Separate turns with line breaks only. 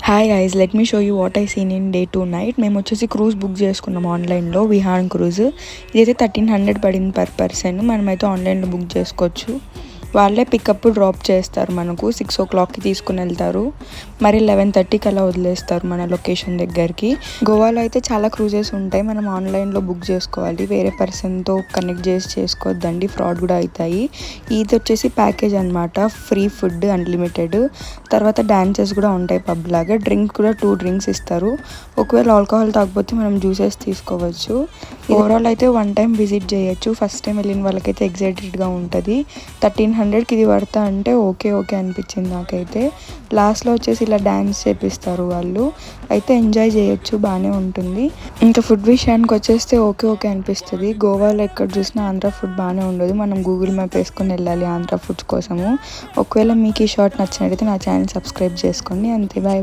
Hi guys, let me show you what I seen in day 2 night. మేము వచ్చేసి cruise book చేసుకున్నాం ఆన్లైన్లో, Vihaan cruise. ఇదైతే 1300 పడింది పర్ పర్సన్. మనమైతే ఆన్లైన్లో బుక్ చేసుకోవచ్చు. వాళ్ళే పికప్ డ్రాప్ చేస్తారు. మనకు 6 o'clockకి తీసుకుని వెళ్తారు, మరి 11:30కి అలా వదిలేస్తారు మన లొకేషన్ దగ్గరికి. గోవాలో అయితే చాలా క్రూజెస్ ఉంటాయి. మనం ఆన్లైన్లో బుక్ చేసుకోవాలి, వేరే పర్సన్తో కనెక్ట్ చేసి చేసుకోవద్దండి, ఫ్రాడ్ కూడా అవుతాయి. ఇది వచ్చేసి ప్యాకేజ్ అనమాట, ఫ్రీ ఫుడ్ అన్లిమిటెడ్, తర్వాత డాన్సెస్ కూడా ఉంటాయి పబ్ లాగా. డ్రింక్ కూడా 2 drinks ఇస్తారు. ఒకవేళ ఆల్కహాల్ తాగకపోతే మనం జ్యూసెస్ తీసుకోవచ్చు. ఓవరాల్ అయితే 1 time విజిట్ చేయొచ్చు. ఫస్ట్ టైం వెళ్ళిన వాళ్ళకైతే ఎగ్జైటెడ్గా ఉంటుంది. 1300కి ఇది పడతా అంటే ఓకే అనిపించింది నాకైతే. లాస్ట్లో వచ్చేసి ఇలా డ్యాన్స్ చేపిస్తారు వాళ్ళు, అయితే ఎంజాయ్ చేయొచ్చు, బాగానే ఉంటుంది. ఇంకా ఫుడ్ విషయానికి వచ్చేస్తే ఓకే అనిపిస్తుంది. గోవాలో ఎక్కడ చూసినా ఆంధ్ర ఫుడ్ బాగానే ఉండదు. మనం గూగుల్ మ్యాప్ వేసుకొని వెళ్ళాలి ఆంధ్ర ఫుడ్స్ కోసము. ఒకవేళ మీకు ఈ షార్ట్ నచ్చినట్టయితే నా ఛానల్ సబ్స్క్రైబ్ చేసుకోండి. అంతే, బాయ్.